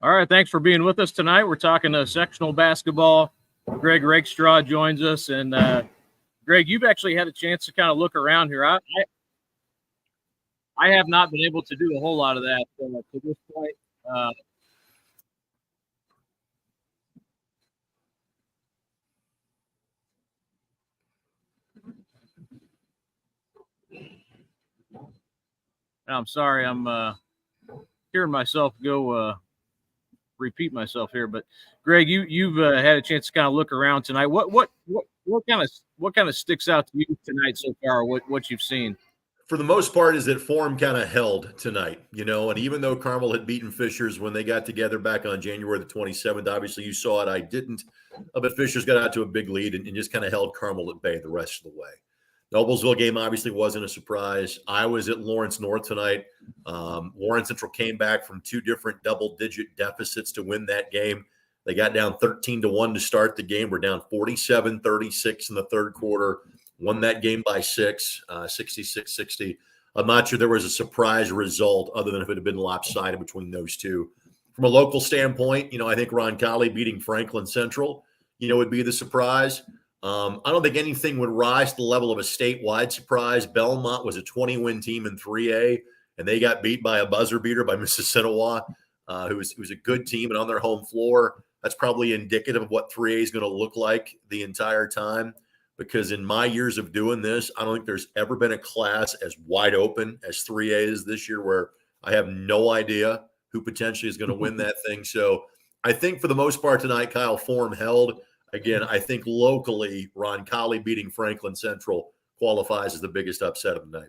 All right, thanks for being with us tonight. We're talking sectional basketball. Greg Rakestraw joins us, and Greg, you've actually had a chance to kind of look around here. I have not been able to do a whole lot of that to this point. I'm sorry, I'm hearing myself go repeat myself here, but Greg, you've had a chance to kind of look around tonight. What kind of sticks out to you tonight so far? What you've seen? For the most part, is that form kind of held tonight, and even though Carmel had beaten Fishers when they got together back on January the 27th, obviously you saw it, I didn't, but Fishers got out to a big lead and just kind of held Carmel at bay the rest of the way. Noblesville game obviously wasn't a surprise. I was at Lawrence North tonight. Lawrence Central came back from two different double-digit deficits to win that game. They got down 13-1 to start the game. We're down 47-36 in the third quarter. Won that game by 6, 66-60. I'm not sure there was a surprise result other than if it had been lopsided between those two. From a local standpoint, I think Roncalli beating Franklin Central, would be the surprise. I don't think anything would rise to the level of a statewide surprise. Belmont was a 20-win team in 3A, and they got beat by a buzzer beater by Mississinawa, who was a good team and on their home floor. That's probably indicative of what 3A is going to look like the entire time. Because in my years of doing this, I don't think there's ever been a class as wide open as 3A is this year, where I have no idea who potentially is going to win that thing. So I think for the most part tonight, Kyle, form held. Again, I think locally, Roncalli beating Franklin Central qualifies as the biggest upset of the night.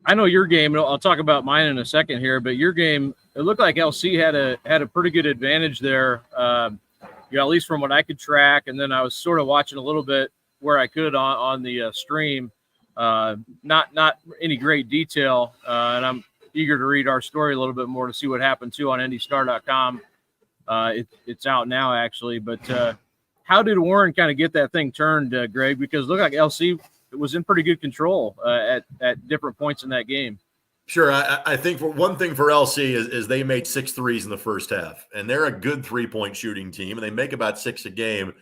I know your game. I'll talk about mine in a second here, but your game, it looked like LC had a pretty good advantage there. At least from what I could track, and then I was sort of watching a little bit where I could on the stream. Not any great detail, and I'm eager to read our story a little bit more to see what happened too on IndyStar.com. It's out now actually, but how did Warren kind of get that thing turned, Greg? Because it looked like LC was in pretty good control at different points in that game. Sure. I think for one thing for LC is they made 6 threes in the first half, and they're a good 3-point shooting team, and they make about 6 a game,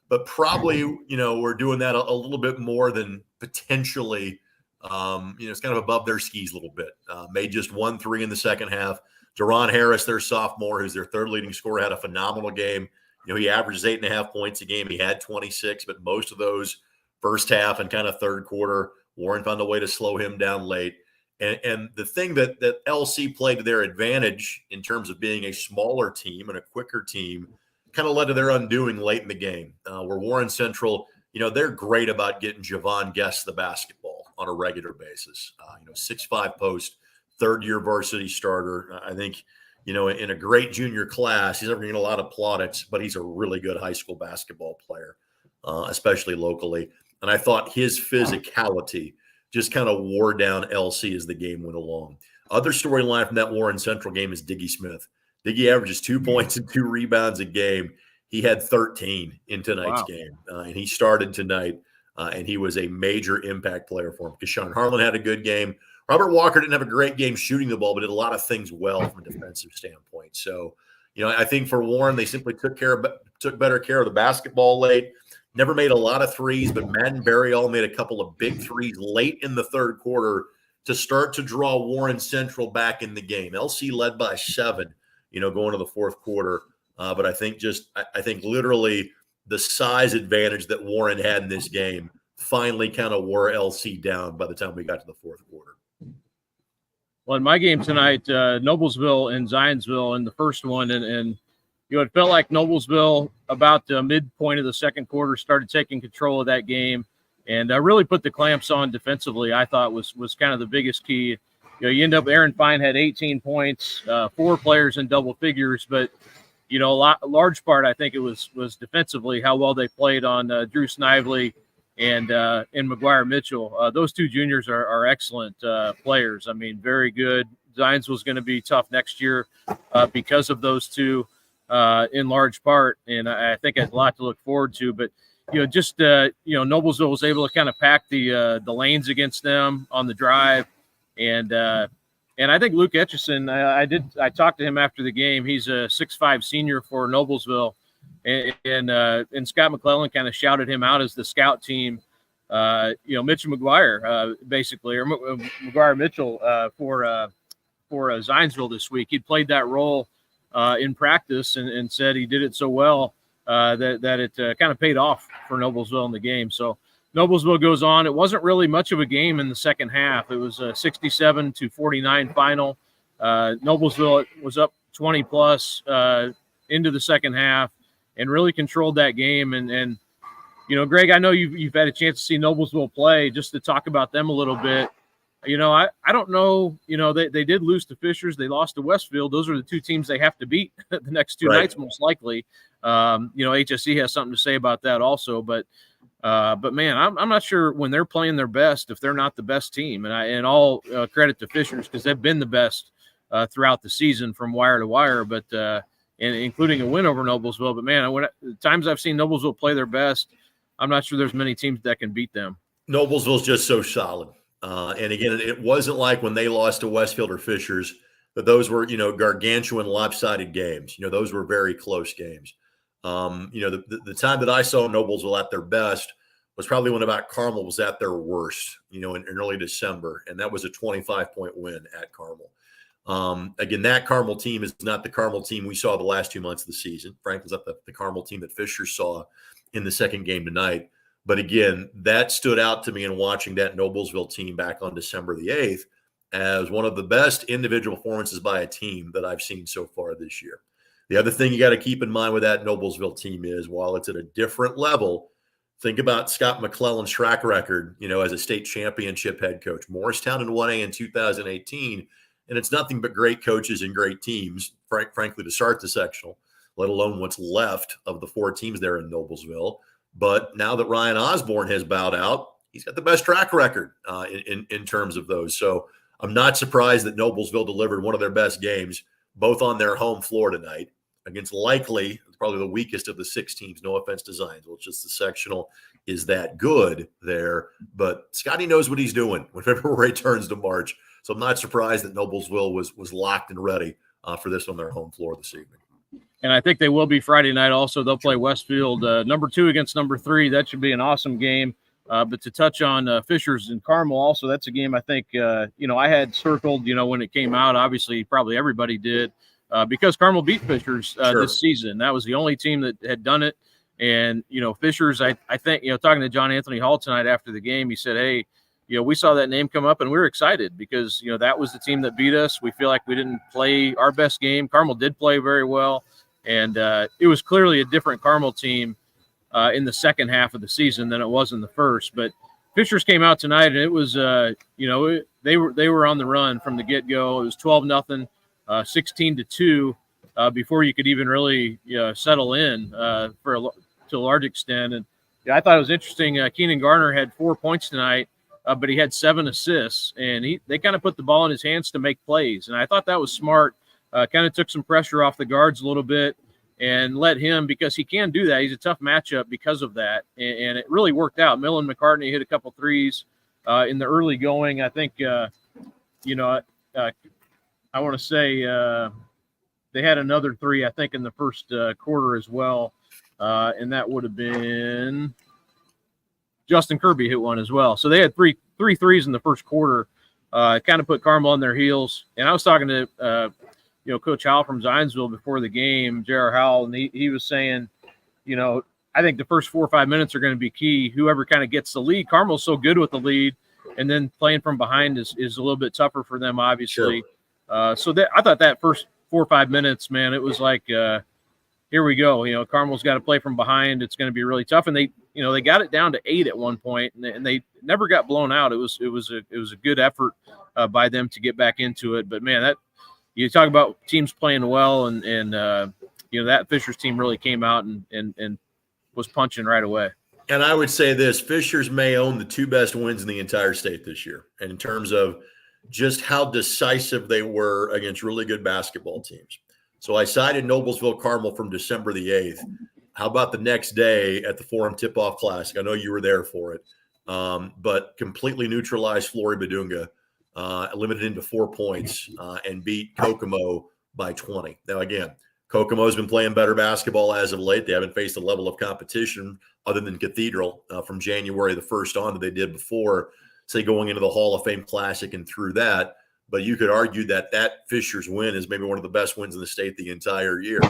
but probably, we're doing that a little bit more than potentially, it's kind of above their skis a little bit. Made just 1 3 in the second half. Deron Harris, their sophomore, who's their third leading scorer, had a phenomenal game. He averages 8.5 points a game. He had 26, but most of those first half and kind of third quarter, Warren found a way to slow him down late. And the thing that LC played to their advantage in terms of being a smaller team and a quicker team kind of led to their undoing late in the game, where Warren Central, they're great about getting Javon Guest the basketball on a regular basis. 6'5" post, third-year varsity starter. I think, in a great junior class, he's never getting a lot of plaudits, but he's a really good high school basketball player, especially locally. And I thought his physicality just kind of wore down LC as the game went along. Other storyline from that Warren Central game is Diggy Smith. Diggy averages 2 points and 2 rebounds a game. He had 13 in tonight's game, and he started tonight, and he was a major impact player for him. Keshawn Harlan had a good game. Robert Walker didn't have a great game shooting the ball, but did a lot of things well from a defensive standpoint. So, I think for Warren, they simply took better care of the basketball late. Never made a lot of threes, but Madden Berryall made a couple of big threes late in the third quarter to start to draw Warren Central back in the game. LC led by 7, going to the fourth quarter. But I think literally the size advantage that Warren had in this game finally kind of wore LC down by the time we got to the fourth quarter. Well, in my game tonight, Noblesville and Zionsville in the first one, and it felt like Noblesville about the midpoint of the second quarter started taking control of that game, and really put the clamps on defensively. I thought was kind of the biggest key. You end up Aaron Fine had 18 points, 4 players in double figures, but a large part I think it was defensively how well they played on Drew Snively and McGuire Mitchell. Those two juniors are excellent players. I mean, very good. Zions was going to be tough next year because of those two. In large part, and I think it's a lot to look forward to. But Noblesville was able to kind of pack the lanes against them on the drive, and And I think Luke Etchison, I talked to him after the game. He's a 6'5" senior for Noblesville, and Scott McClellan kind of shouted him out as the scout team. Mitchell McGuire, basically, or McGuire Mitchell for Zionsville this week. He played that role in practice and said he did it so well that it kind of paid off for Noblesville in the game. So Noblesville goes on. It wasn't really much of a game in the second half. It was a 67-49 final. Noblesville was up 20 plus into the second half and really controlled that game. And Greg, I know you've had a chance to see Noblesville play. Just to talk about them a little bit. I don't know. They did lose to Fishers. They lost to Westfield. Those are the two teams they have to beat the next two nights, most likely. HSE has something to say about that also. But man, I'm not sure when they're playing their best if they're not the best team. And all credit to Fishers because they've been the best throughout the season from wire to wire. But and including a win over Noblesville. But man, the times I've seen Noblesville play their best, I'm not sure there's many teams that can beat them. Noblesville's just so solid. And again, it wasn't like when they lost to Westfield or Fishers that those were, gargantuan lopsided games. Those were very close games. The time that I saw Noblesville at their best was probably when about Carmel was at their worst, in early December. And that was a 25-point win at Carmel. Again, that Carmel team is not the Carmel team we saw the last 2 months of the season. Franklin's not the Carmel team that Fishers saw in the second game tonight. But again, that stood out to me in watching that Noblesville team back on December the 8th as one of the best individual performances by a team that I've seen so far this year. The other thing you got to keep in mind with that Noblesville team is while it's at a different level, think about Scott McClellan's track record, as a state championship head coach. Morristown in 1A in 2018, and it's nothing but great coaches and great teams, frankly, to start the sectional, let alone what's left of the 4 teams there in Noblesville. But now that Ryan Osborne has bowed out, he's got the best track record in terms of those. So I'm not surprised that Noblesville delivered one of their best games, both on their home floor tonight against likely probably the weakest of the 6 teams. No offense to Zionsville, it's just the sectional is that good there. But Scotty knows what he's doing when February turns to March. So I'm not surprised that Noblesville was locked and ready for this on their home floor this evening. And I think they will be Friday night also. They'll play Westfield, number 2 against number 3. That should be an awesome game. But to touch on Fishers and Carmel also, that's a game I think, I had circled, when it came out. Obviously, probably everybody did because Carmel beat Fishers this season. That was the only team that had done it. And, Fishers, I think, talking to John Anthony Hall tonight after the game, he said, hey, we saw that name come up and we were excited because, that was the team that beat us. We feel like we didn't play our best game. Carmel did play very well. And it was clearly a different Carmel team in the second half of the season than it was in the first. But Fishers came out tonight, and it was, they were on the run from the get-go. It was 12-0, 16-2 before you could even really settle in to a large extent. And I thought it was interesting. Keenan Garner had 4 points tonight, but he had 7 assists, and they kind of put the ball in his hands to make plays. And I thought that was smart. Kind of took some pressure off the guards a little bit and let him, because he can do that. He's a tough matchup because of that. And it really worked out. Millen McCartney hit a couple threes in the early going. I think, I want to say they had another 3, I think, in the first quarter as well. And that would have been Justin Kirby hit one as well. So they had three threes in the first quarter. Kind of put Carmel on their heels. And I was talking to Coach Howell from Zionsville before the game, J.R. Howell, and he was saying, I think the first 4 or 5 minutes are going to be key. Whoever kind of gets the lead, Carmel's so good with the lead, and then playing from behind is a little bit tougher for them, obviously. Sure. I thought that first 4 or 5 minutes, man, it was like, here we go. Carmel's got to play from behind. It's going to be really tough, and they got it down to 8 at one point, and they never got blown out. It was a good effort by them to get back into it. But man, that. You talk about teams playing well, and that Fishers team really came out and was punching right away. And I would say this, Fishers may own the 2 best wins in the entire state this year. And in terms of just how decisive they were against really good basketball teams. So I cited Noblesville Carmel from December the 8th. How about the next day at the Forum Tip-Off Classic? I know you were there for it, but completely neutralized Flory Badunga limited into 4 points, and beat Kokomo by 20. Now, again, Kokomo's been playing better basketball as of late. They haven't faced a level of competition other than Cathedral from January the 1st on that they did before, say, going into the Hall of Fame Classic and through that. But you could argue that Fishers win is maybe one of the best wins in the state the entire year.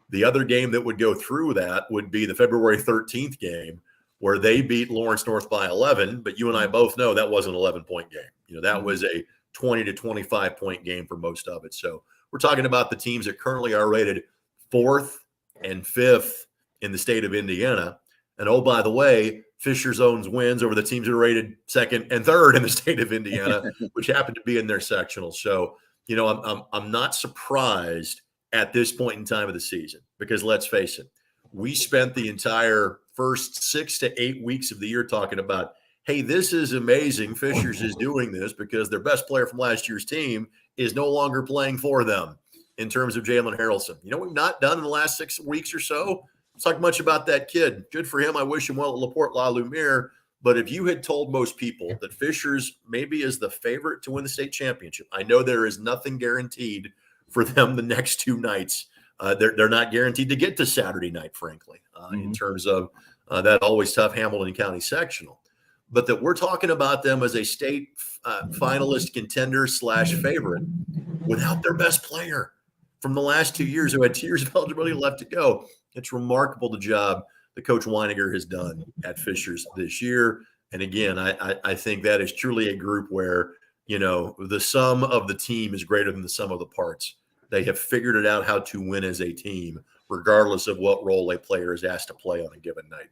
The other game that would go through that would be the February 13th game, where they beat Lawrence North by 11. But you and I both know that was an 11-point game. That was a 20 to 25-point game for most of it. So we're talking about the teams that currently are rated 4th and 5th in the state of Indiana. And oh, by the way, Fishers owns wins over the teams that are rated 2nd and 3rd in the state of Indiana, which happen to be in their sectional. So, I'm not surprised at this point in time of the season, because let's face it, we spent the entire first 6 to 8 weeks of the year talking about, hey, this is amazing. Fishers is doing this because their best player from last year's team is no longer playing for them in terms of Jalen Harrelson. We've not done in the last 6 weeks or so. Let's talk much about that kid. Good for him. I wish him well at LaPorte La Lumiere. But if you had told most people that Fishers maybe is the favorite to win the state championship, I know there is nothing guaranteed for them the next 2 nights. They're not guaranteed to get to Saturday night, frankly, in terms of that always tough Hamilton County sectional. But that we're talking about them as a state finalist, contender / favorite without their best player from the last 2 years, who had 2 years of eligibility left to go. It's remarkable the job that Coach Weininger has done at Fishers this year. And again, I think that is truly a group where, the sum of the team is greater than the sum of the parts. They have figured it out how to win as a team, regardless of what role a player is asked to play on a given night.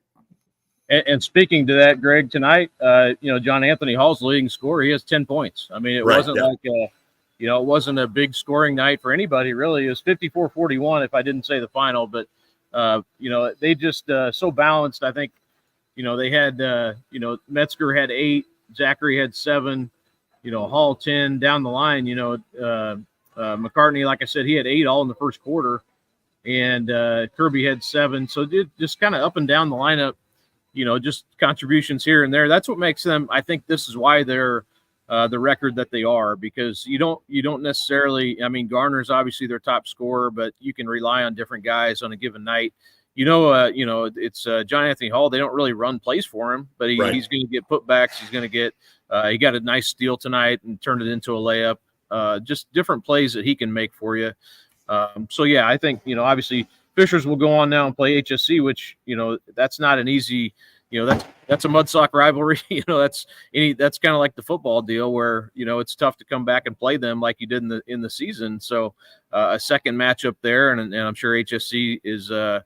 And speaking to that, Greg, tonight, John Anthony Hall's leading scorer. He has 10 points. I mean, it wasn't like it wasn't a big scoring night for anybody, really. It was 54-41 if I didn't say the final. But, they just so balanced. I think, they had, Metzger had 8, Zachary had 7, Hall 10 down the line. McCartney, like I said, he had 8 all in the first quarter, and Kirby had 7. So just kind of up and down the lineup, just contributions here and there. That's what makes them. I think this is why they're the record that they are, because you don't necessarily. I mean, Garner's obviously their top scorer, but you can rely on different guys on a given night. It's John Anthony Hall. They don't really run plays for him, but he's going to get putbacks. He's going to get. He got a nice steal tonight and turned it into a layup. Just different plays that he can make for you. I think, obviously Fishers will go on now and play HSC, which, that's not an easy, that's a mudsock rivalry. That's kind of like the football deal where, it's tough to come back and play them like you did in the season. So a second matchup there. And I'm sure HSC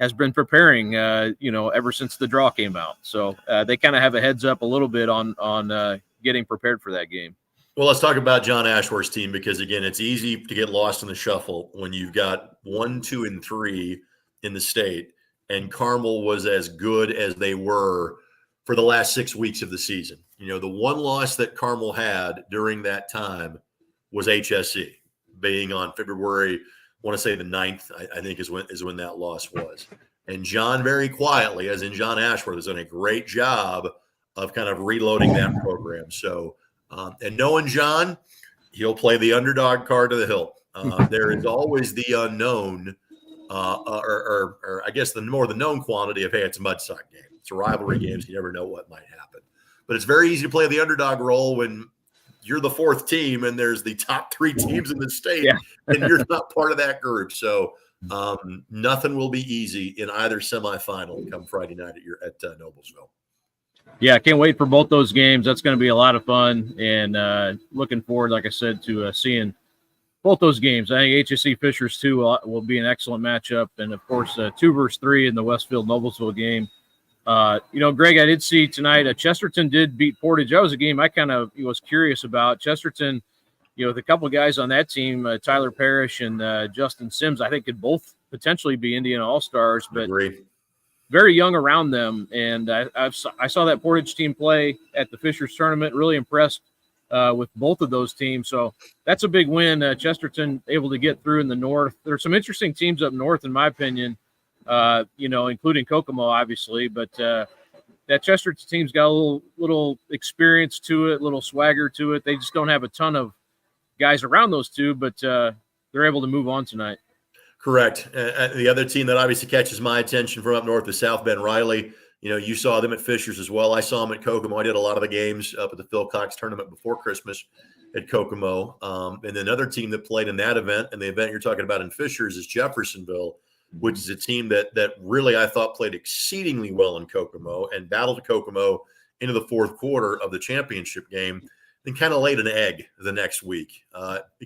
has been preparing, ever since the draw came out. So they kind of have a heads up a little bit on getting prepared for that game. Well, let's talk about John Ashworth's team, because, again, it's easy to get lost in the shuffle when you've got 1, 2, and 3 in the state, and Carmel was as good as they were for the last 6 weeks of the season. The one loss that Carmel had during that time was HSC, being on February, I want to say the 9th, I think is when that loss was. And John, very quietly, as in John Ashworth, has done a great job of kind of reloading that program. So, and knowing John, he'll play the underdog card to the hilt. There is always the unknown, or I guess the known quantity of, hey, it's a mudsock game. It's a rivalry game, so you never know what might happen. But it's very easy to play the underdog role when you're the 4th team and there's the top 3 teams in the state, and you're not part of that group. So nothing will be easy in either semifinal come Friday night at Noblesville. Yeah, I can't wait for both those games. That's going to be a lot of fun, and looking forward, like I said, to seeing both those games. I think HSC Fishers 2 will be an excellent matchup, and, of course, 2 versus 3 in the Westfield-Noblesville game. Greg, I did see tonight Chesterton did beat Portage. That was a game I kind of was curious about. Chesterton, with a couple of guys on that team, Tyler Parrish and Justin Sims, I think could both potentially be Indiana All-Stars, but very young around them. And I saw that Portage team play at the Fishers tournament, really impressed with both of those teams. So that's a big win. Chesterton able to get through in the north. There's some interesting teams up north, in my opinion, including Kokomo, obviously. But, that Chesterton team's got a little experience to it, a little swagger to it. They just don't have a ton of guys around those two, but they're able to move on tonight. Correct. The other team that obviously catches my attention from up north is South Bend Riley. You saw them at Fishers as well. I saw them at Kokomo. I did a lot of the games up at the Phil Cox tournament before Christmas at Kokomo. And then another team that played in that event, and the event you're talking about in Fishers, is Jeffersonville, which is a team that really I thought played exceedingly well in Kokomo and battled Kokomo into the fourth quarter of the championship game, then kind of laid an egg the next week,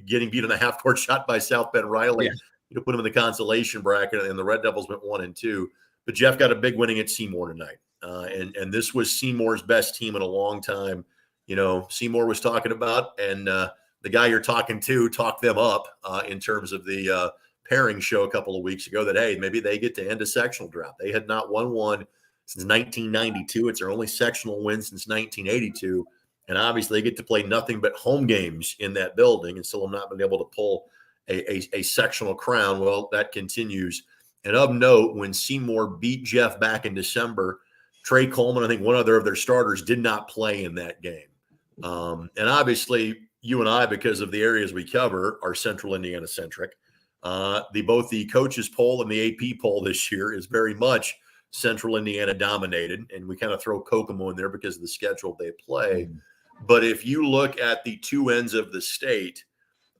getting beat on a half-court shot by South Bend Riley. Yeah. Put them in the consolation bracket, and the Red Devils went 1-2. But Jeff got a big winning at Seymour tonight, and this was Seymour's best team in a long time. Seymour was talking about, and the guy you're talking to talked them up in terms of the pairing show a couple of weeks ago that, hey, maybe they get to end a sectional drought. They had not won one since 1992. It's their only sectional win since 1982, and obviously they get to play nothing but home games in that building and still have not been able to pull a sectional crown. Well, that continues. And of note, when Seymour beat Jeff back in December, Trey Coleman, I think one other of their starters, did not play in that game. And obviously, you and I, because of the areas we cover, are Central Indiana centric. Both the coaches poll and the AP poll this year is very much Central Indiana dominated, and we kind of throw Kokomo in there because of the schedule they play. But if you look at the two ends of the state,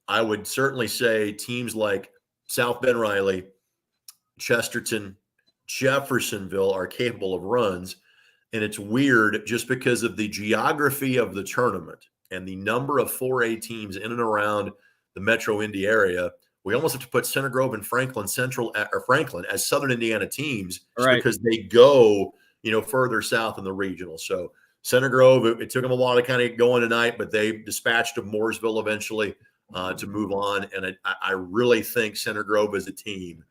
I would certainly say teams like South Bend Riley, Chesterton, Jeffersonville are capable of runs. And it's weird just because of the geography of the tournament and the number of 4A teams in and around the Metro Indy area. We almost have to put Center Grove and Franklin as Southern Indiana teams, just Right, because they go, further south in the regional. So Center Grove, it took them a while to kind of go on tonight, but they dispatched of Mooresville eventually to move on. And I really think Center Grove is a team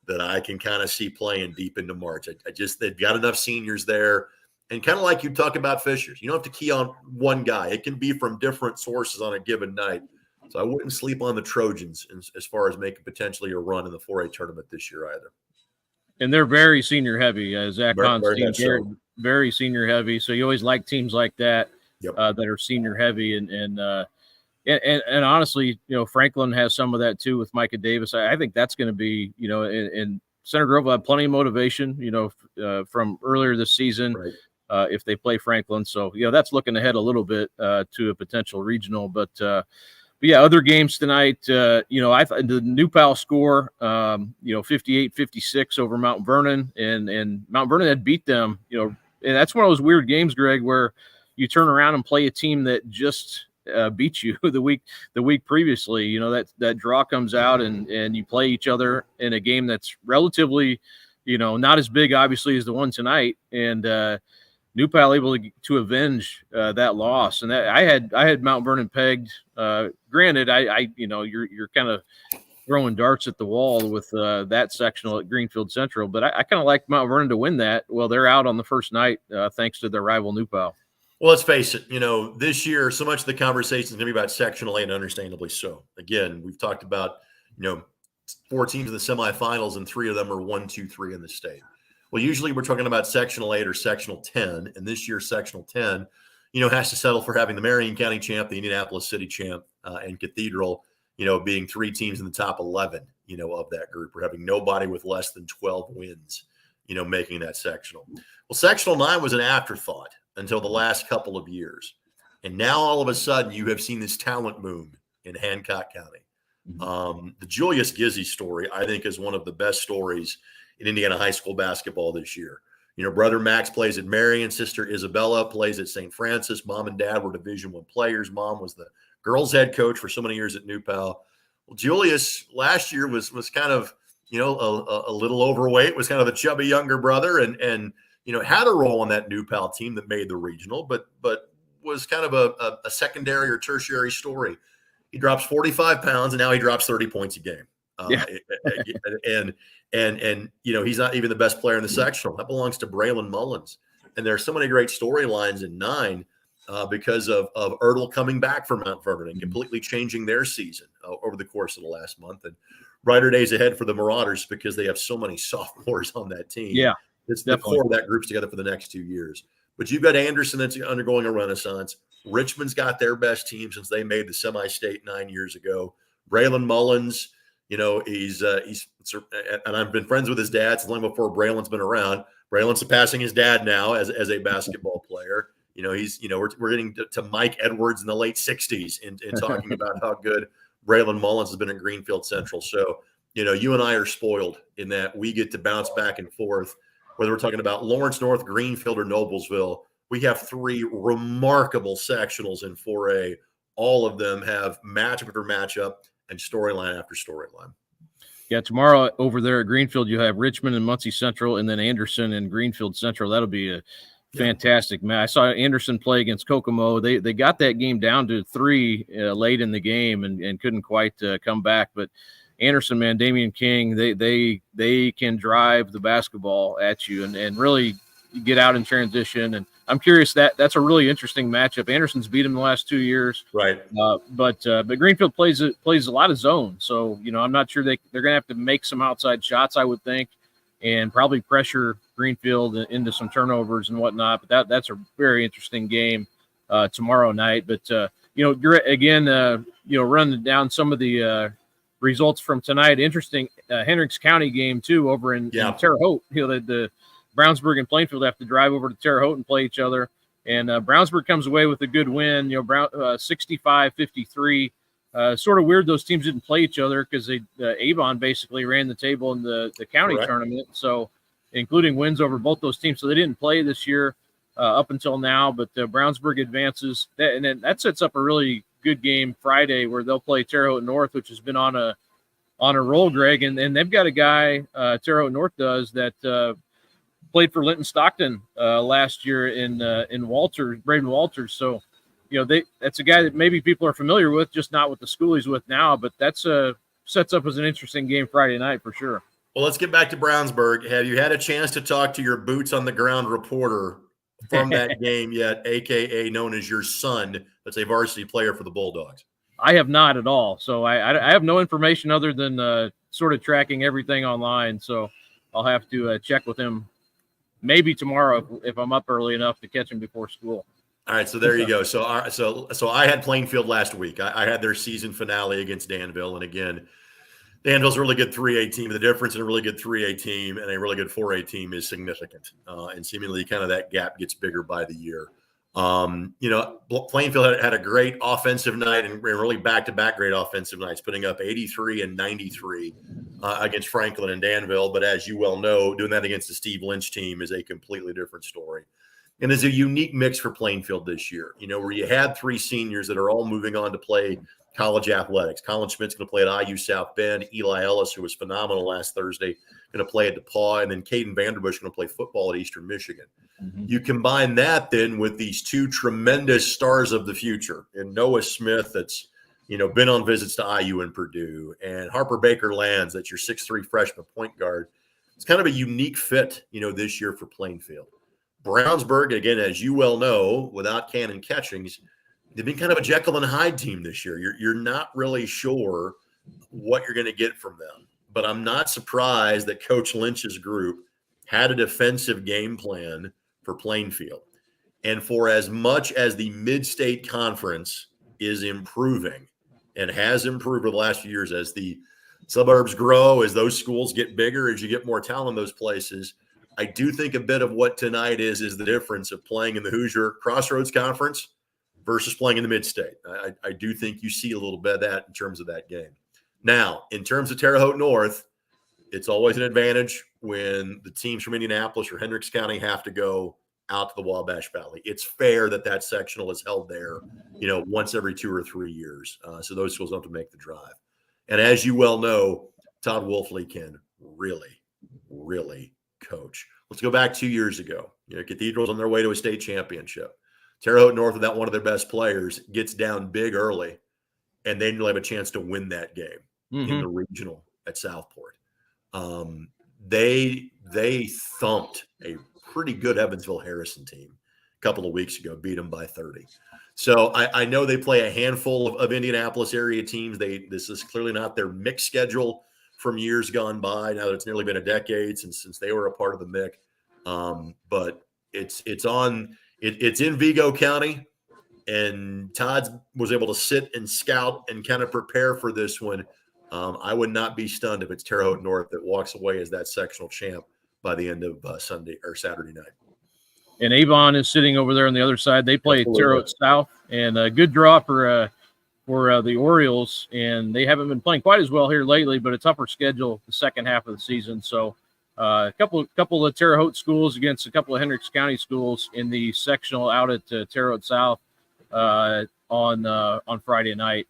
that I can kind of see playing deep into March. They've got enough seniors there. And kind of like you talk about Fishers, you don't have to key on one guy. It can be from different sources on a given night. So I wouldn't sleep on the Trojans as far as making potentially a run in the 4A tournament this year either. and they're very senior heavy. Zach Hahn's team, so. very senior heavy. So you always like teams like that Yep. that are senior heavy, and honestly, Franklin has some of that too with Micah Davis. I think that's going to be, in Center Grove will have plenty of motivation, from earlier this season. Right. If they play Franklin. So, that's looking ahead a little bit to a potential regional. But yeah, other games tonight, the New Pal score, 58-56 over Mount Vernon. And Mount Vernon had beat them, and that's one of those weird games, Greg, where you turn around and play a team that just beat you the week previously. That draw comes out and you play each other in a game that's relatively, not as big, obviously, as the one tonight. And New Pal able to avenge that loss, and that I had Mount Vernon pegged. Granted, you're kind of throwing darts at the wall with that sectional at Greenfield Central, but I kind of like Mount Vernon to win that. Well, they're out on the first night thanks to their rival New Pal. Well, let's face it. This year, so much of the conversation is going to be about Sectional A, and understandably so. Again, we've talked about 4 teams in the semifinals, and 3 of them are 1, 2, 3 in the state. Well, usually we're talking about Sectional 8 or Sectional 10, and this year Sectional 10, has to settle for having the Marion County champ, the Indianapolis City champ, and Cathedral, being 3 teams in the top 11, of that group. We're having nobody with less than 12 wins, making that sectional. Well, Sectional 9 was an afterthought until the last couple of years, and now all of a sudden you have seen this talent boom in Hancock County. The Julius Gizzi story, I think, is one of the best stories in Indiana high school basketball this year. Brother Max plays at Marion, sister Isabella plays at St. Francis. Mom and dad were Division I players. Mom was the girls' head coach for so many years at New Pal. Well, Julius last year was kind of, a little overweight, was kind of the chubby younger brother, and had a role on that New Pal team that made the regional, but was kind of a secondary or tertiary story. He drops 45 pounds, and now he drops 30 points a game. And he's not even the best player in the sectional. That belongs to Braylon Mullins. And there are so many great storylines in 9 because of Ertl coming back from Mount Vernon and completely changing their season over the course of the last month. And brighter days ahead for the Marauders because they have so many sophomores on that team. Yeah. It's the core of that group's together for the next 2 years. But you've got Anderson that's undergoing a renaissance. Richmond's got their best team since they made the semi-state 9 years ago. Braylon Mullins, he's and I've been friends with his dad since long before Braylon's been around. Braylon's surpassing his dad now as a basketball player. We're getting to Mike Edwards in the late 60s in talking about how good Braylon Mullins has been in Greenfield Central. So, you and I are spoiled in that we get to bounce back and forth, whether we're talking about Lawrence North, Greenfield, or Noblesville. We have 3 remarkable sectionals in 4A. All of them have matchup after matchup and storyline after storyline. Yeah, tomorrow over there at Greenfield, you have Richmond and Muncie Central, and then Anderson and Greenfield Central. That'll be a fantastic match. I saw Anderson play against Kokomo. They got that game down to 3 late in the game and couldn't quite come back. But Anderson, man, Damian King, they can drive the basketball at you and really get out in transition. And I'm curious that's a really interesting matchup. Anderson's beat him the last 2 years, right? But Greenfield plays a lot of zone, so I'm not sure they're going to have to make some outside shots, I would think, and probably pressure Greenfield into some turnovers and whatnot. But that's a very interesting game tomorrow night. But running down some of the results from tonight. Interesting Hendricks County game too over in Terre Haute. The Brownsburg and Plainfield have to drive over to Terre Haute and play each other. And Brownsburg comes away with a good win, 65-53. Sort of weird those teams didn't play each other because Avon basically ran the table in the county tournament, so including wins over both those teams. So they didn't play this year up until now, but Brownsburg advances. And then that sets up a really good game Friday where they'll play Terre Haute North, which has been on a roll, Greg. And they've got a guy, Terre Haute North does, that played for Linton Stockton last year in Braden Walters. So, that's a guy that maybe people are familiar with, just not with the school he's with now. But that's sets up as an interesting game Friday night for sure. Well, let's get back to Brownsburg. Have you had a chance to talk to your boots on the ground reporter from that game yet, a.k.a. known as your son, that's a varsity player for the Bulldogs? I have not at all. So I have no information other than sort of tracking everything online. So I'll have to check with him maybe tomorrow if I'm up early enough to catch him before school. All right, so there you go. So I had Plainfield last week. I had their season finale against Danville, and again, Danville's a really good 3A team. The difference in a really good 3A team and a really good 4A team is significant, and seemingly kind of that gap gets bigger by the year. Plainfield had a great offensive night and really back-to-back great offensive nights, putting up 83 and 93 against Franklin and Danville. But as you well know, doing that against the Steve Lynch team is a completely different story. And is a unique mix for Plainfield this year, where you had 3 seniors that are all moving on to play college athletics. Colin Schmidt's going to play at IU South Bend. Eli Ellis, who was phenomenal last Thursday, going to play at DePauw. And then Caden Vanderbush going to play football at Eastern Michigan. Mm-hmm. You combine that then with these 2 tremendous stars of the future, and Noah Smith that's, been on visits to IU and Purdue, and Harper Baker Lands, that's your 6'3" freshman point guard. It's kind of a unique fit, this year for Plainfield. Brownsburg, again, as you well know, without Cannon Catchings, they've been kind of a Jekyll and Hyde team this year. You're not really sure what you're going to get from them. But I'm not surprised that Coach Lynch's group had a defensive game plan for Plainfield. And for as much as the Mid-State Conference is improving and has improved over the last few years as the suburbs grow, as those schools get bigger, as you get more talent in those places, I do think a bit of what tonight is the difference of playing in the Hoosier Crossroads Conference versus playing in the Mid-State. I do think you see a little bit of that in terms of that game. Now, in terms of Terre Haute North, it's always an advantage when the teams from Indianapolis or Hendricks County have to go out to the Wabash Valley. It's fair that sectional is held there, once every 2 or 3 years. So those schools don't have to make the drive. And as you well know, Todd Wolfley can really, really coach. Let's go back 2 years ago. Cathedral's on their way to a state championship. Terre Haute North, without one of their best players, gets down big early, and then you'll have a chance to win that game in the regional at Southport. They thumped a pretty good Evansville Harrison team a couple of weeks ago, beat them by 30. So I know they play a handful of Indianapolis area teams. This is clearly not their mixed schedule from years gone by. Now that it's nearly been a decade since they were a part of the MIC. But it's in Vigo County, and Todd was able to sit and scout and kind of prepare for this one. I would not be stunned if it's Terre Haute North that walks away as that sectional champ by the end of Sunday or Saturday night. And Avon is sitting over there on the other side. They play Terre Haute South, and a good draw for the Orioles. And they haven't been playing quite as well here lately, but a tougher schedule the second half of the season. So a couple of Terre Haute schools against a couple of Hendricks County schools in the sectional out at Terre Haute South on Friday night.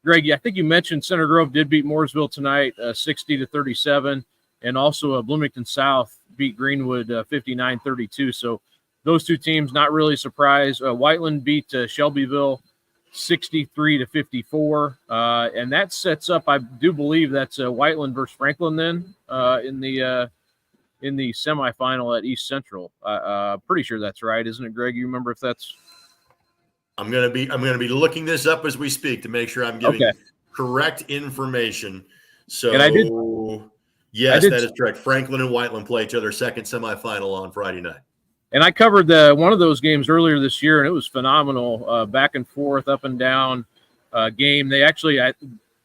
Greg, I think you mentioned Center Grove did beat Mooresville tonight, 60-37, and also Bloomington South beat Greenwood 59-32. So those two teams not really surprised. Whiteland beat Shelbyville 63-54, and that sets up, I do believe that's Whiteland versus Franklin then in the semifinal at East Central. Pretty sure that's right, isn't it, Greg? You remember if that's? I'm gonna be looking this up as we speak to make sure I'm giving correct information. So, and yes, that is correct. Franklin and Whiteland play each other second semifinal on Friday night. And I covered one of those games earlier this year, and it was phenomenal, back and forth, up and down game. They actually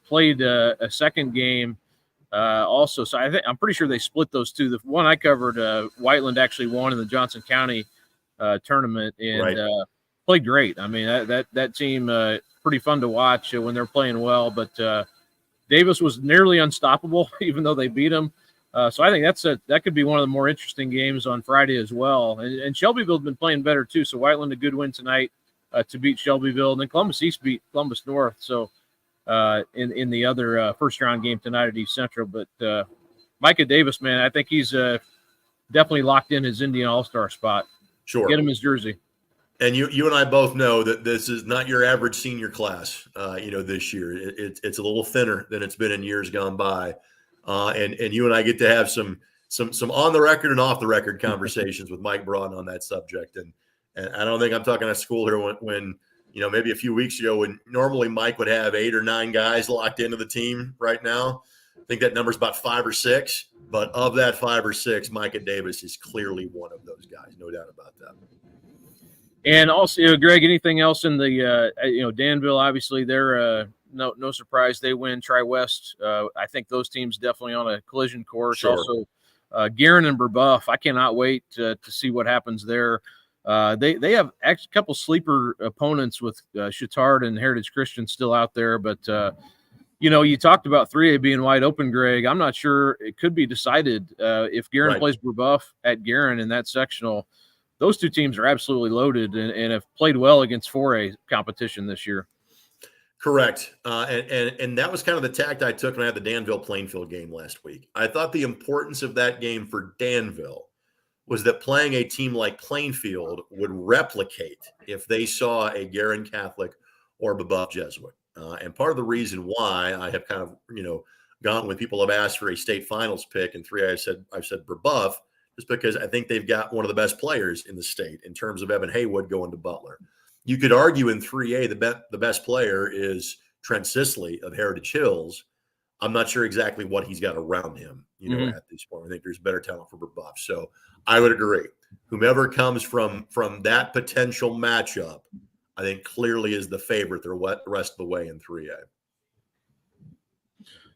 played a second game also, so I'm pretty sure they split those two. The one I covered, Whiteland actually won in the Johnson County tournament, and played great. I mean, that team pretty fun to watch when they're playing well. But Davis was nearly unstoppable, even though they beat him. So I think that could be one of the more interesting games on Friday as well. And Shelbyville's been playing better too. So Whiteland a good win tonight to beat Shelbyville, and then Columbus East beat Columbus North. So in the other first round game tonight at East Central. But Micah Davis, man, I think he's definitely locked in his Indian All-Star spot. Sure, get him his jersey. And you and I both know that this is not your average senior class. This year it's a little thinner than it's been in years gone by. And you and I get to have some on the record and off the record conversations with Mike Broughton on that subject. And I don't think I'm talking at school here when maybe a few weeks ago when normally Mike would have 8 or 9 guys locked into the team. Right now, I think that number's about 5 or 6. But of that 5 or 6, Micah Davis is clearly one of those guys. No doubt about that. And also, Greg, anything else in the Danville? Obviously, they're no surprise they win. Tri-West, I think those teams definitely on a collision course. Sure. Also, Guerin and Brebeuf, I cannot wait to see what happens there. They have a couple sleeper opponents with Chittard and Heritage Christian still out there, but you talked about 3A being wide open, Greg. I'm not sure it could be decided if Guerin plays Brebeuf at Guerin in that sectional. Those two teams are absolutely loaded and have played well against 4A competition this year. Correct. And that was kind of the tact I took when I had the Danville-Plainfield game last week. I thought the importance of that game for Danville was that playing a team like Plainfield would replicate if they saw a Guerin Catholic or Brebeuf Jesuit. And part of the reason why I have kind of, gone when people have asked for a state finals pick in 3A, I've said Brebeuf, just because I think they've got one of the best players in the state in terms of Evan Haywood going to Butler. You could argue in 3A the best player is Trent Sisley of Heritage Hills. I'm not sure exactly what he's got around him, at this point. I think there's better talent for Brebeuf. So I would agree. Whomever comes from that potential matchup, I think clearly is the favorite the rest of the way in 3A.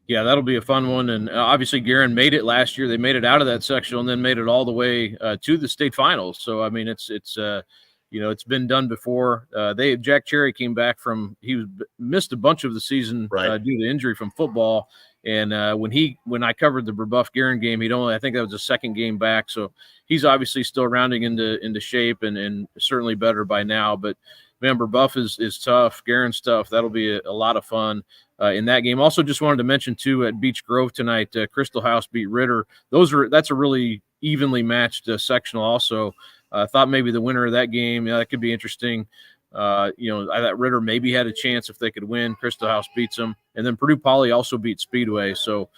Yeah, that'll be a fun one. And obviously, Guerin made it last year. They made it out of that sectional and then made it all the way to the state finals. So, I mean, it's been done before. Jack Cherry came back he missed a bunch of the season due to injury from football. And when I covered the Brebeuf Guerin game, I think that was the second game back. So he's obviously still rounding into shape and certainly better by now. But man, Brebeuf is tough. Guerin's tough. That'll be a lot of fun in that game. Also, just wanted to mention too at Beech Grove tonight, Crystal House beat Ritter. That's a really evenly matched sectional. Also, I thought maybe the winner of that game, that could be interesting. I thought Ritter maybe had a chance if they could win. Crystal House beats them, and then Purdue Poly also beat Speedway. So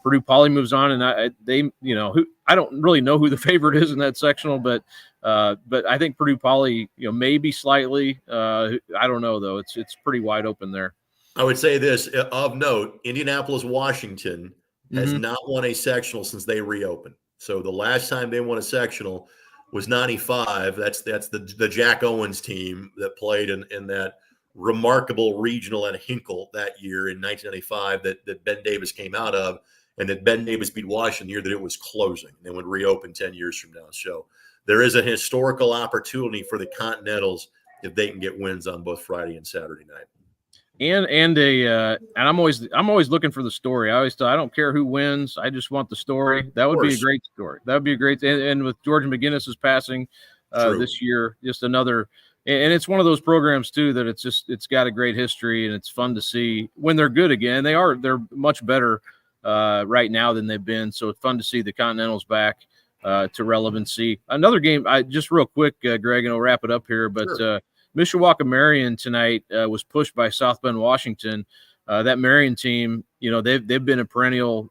Purdue Poly moves on, and I don't really know who the favorite is in that sectional, but I think Purdue Poly, maybe slightly. I don't know though. It's pretty wide open there. I would say this of note: Indianapolis, Washington has not won a sectional since they reopened. So the last time they won a sectional was 95. That's the Jack Owens team that played in that remarkable regional at Hinkle that year in 1995 that Ben Davis came out of, and that Ben Davis beat Washington the year that it was closing. They would reopen 10 years from now. So there is a historical opportunity for the Continentals if they can get wins on both Friday and Saturday night. And I'm always looking for the story. I don't care who wins. I just want the story. That would be a great story. That would be a great. And with George McGinnis's passing this year, just another. And it's one of those programs too that it's got a great history, and it's fun to see when they're good again. They're much better right now than they've been. So it's fun to see the Continentals back to relevancy. Another game, just real quick, Greg, and I'll wrap it up here, but. Sure. Mishawaka Marion tonight was pushed by South Bend, Washington. That Marion team, they've been a perennial.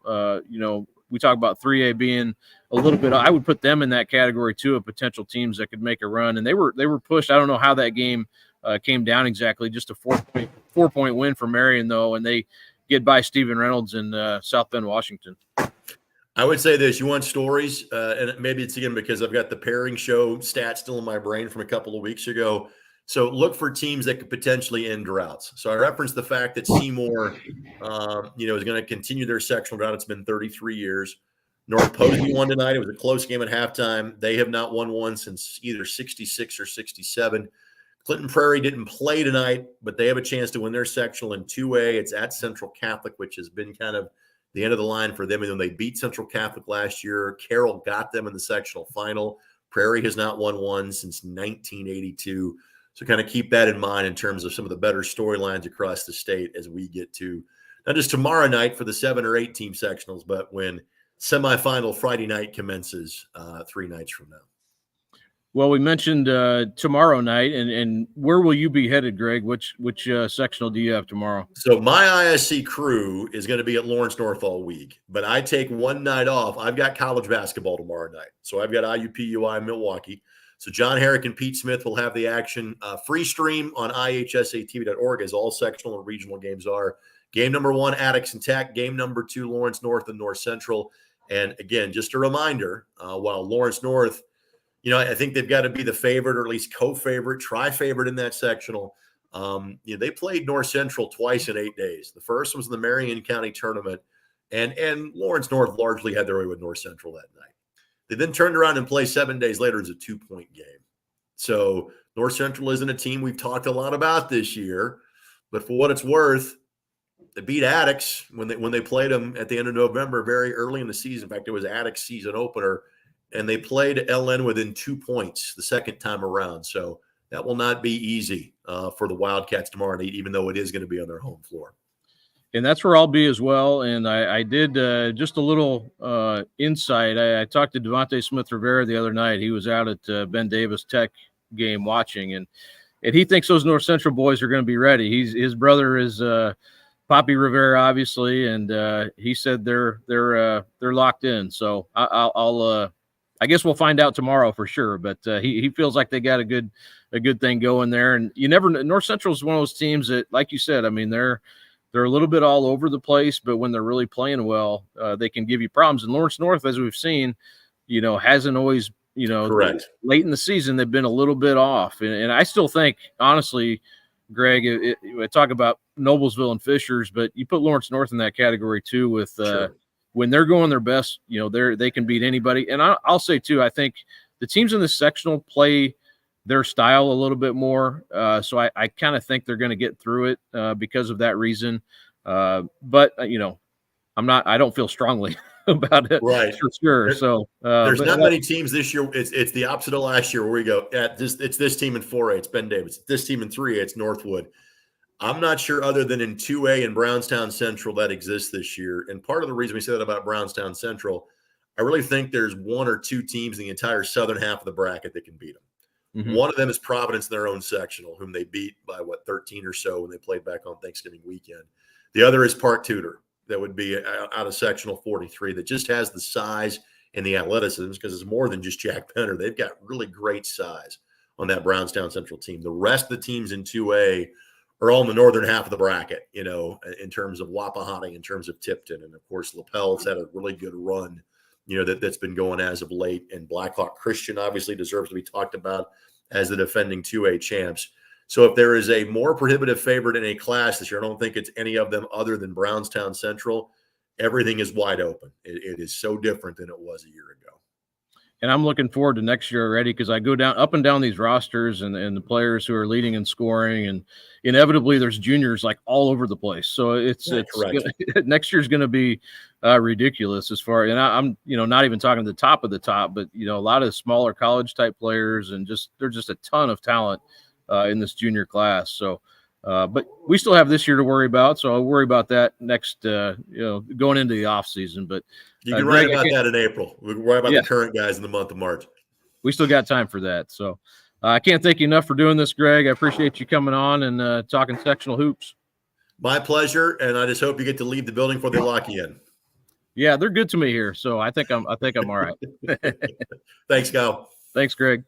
We talk about 3A being a little bit. I would put them in that category too of potential teams that could make a run. And they were pushed. I don't know how that game came down exactly. Just a 4-point win for Marion though, and they get by Stephen Reynolds in South Bend, Washington. I would say this: you want stories, and maybe it's again because I've got the pairing show stats still in my brain from a couple of weeks ago. So look for teams that could potentially end droughts. So I referenced the fact that Seymour, is going to continue their sectional drought. It's been 33 years. North Posey won tonight. It was a close game at halftime. They have not won one since either 66 or 67. Clinton Prairie didn't play tonight, but they have a chance to win their sectional in 2A. It's at Central Catholic, which has been kind of the end of the line for them. And then they beat Central Catholic last year. Carroll got them in the sectional final. Prairie has not won one since 1982. So kind of keep that in mind in terms of some of the better storylines across the state as we get to not just tomorrow night for the 7 or 8 team sectionals, but when semifinal Friday night commences 3 nights from now. Well, we mentioned tomorrow night, and where will you be headed, Greg? Which sectional do you have tomorrow? So my ISC crew is going to be at Lawrence North all week, but I take one night off. I've got college basketball tomorrow night. So I've got IUPUI Milwaukee. So John Herrick and Pete Smith will have the action. Free stream on ihsatv.org, as all sectional and regional games are. Game number 1, Attucks and Tech. Game number 2, Lawrence North and North Central. And again, just a reminder, while Lawrence North, I think they've got to be the favorite or at least co-favorite, tri-favorite in that sectional. They played North Central twice in 8 days. The first was in the Marion County tournament, and Lawrence North largely had their way with North Central that night. They then turned around and played 7 days later as a 2-point game. So North Central isn't a team we've talked a lot about this year, but for what it's worth, they beat Attucks when they played them at the end of November, very early in the season. In fact, it was Attucks season opener, and they played LN within 2 points the second time around. So that will not be easy for the Wildcats tomorrow night, even though it is going to be on their home floor. And that's where I'll be as well. And I did just a little insight. I talked to Devontae Smith-Rivera the other night. He was out at Ben Davis Tech game watching, and he thinks those North Central boys are going to be ready. His brother is Poppy Rivera, obviously, and he said they're locked in. So I guess we'll find out tomorrow for sure. But he feels like they got a good thing going there. And you never know. North Central is one of those teams that, like you said, I mean, they're a little bit all over the place, but when they're really playing well, they can give you problems. And Lawrence North, as we've seen, hasn't always, correct. Late in the season, they've been a little bit off. And I still think, honestly, Greg, I talk about Noblesville and Fishers, but you put Lawrence North in that category too with Sure. When they're going their best, they can beat anybody. And I'll say too, I think the teams in the sectional play their style a little bit more. So I kind of think they're going to get through it because of that reason. But I don't feel strongly about it. Right. For sure. So there's not many teams this year. It's the opposite of last year where we go it's this team in 4A, it's Ben Davis. This team in 3A, it's Northwood. I'm not sure other than in 2A and Brownstown Central that exists this year. And part of the reason we say that about Brownstown Central, I really think there's 1 or 2 teams in the entire southern half of the bracket that can beat them. Mm-hmm. One of them is Providence in their own sectional, whom they beat by 13 or so when they played back on Thanksgiving weekend. The other is Park Tudor, that would be out of sectional 43, that just has the size and the athleticism because it's more than just Jack Penner. They've got really great size on that Brownstown Central team. The rest of the teams in 2A are all in the northern half of the bracket, in terms of Wapahani, in terms of Tipton. And, of course, Lapel's had a really good run that's been going as of late. And Blackhawk Christian obviously deserves to be talked about as the defending 2A champs. So if there is a more prohibitive favorite in a class this year, I don't think it's any of them other than Brownstown Central. Everything is wide open. It is so different than it was a year ago. And I'm looking forward to next year already, because I go up and down these rosters and the players who are leading in scoring, and inevitably there's juniors like all over the place. So next year's going to be ridiculous as far. And I'm not even talking the top of the top, but a lot of smaller college type players, and there's just a ton of talent in this junior class. So. But we still have this year to worry about, so I'll worry about that next, going into the off season. But you can write about that in April. We can write about the current guys in the month of March. We still got time for that. So I can't thank you enough for doing this, Greg. I appreciate you coming on and talking sectional hoops. My pleasure, and I just hope you get to leave the building before they lock you in. Yeah, they're good to me here, so I think I'm all right. Thanks, Kyle. Thanks, Greg.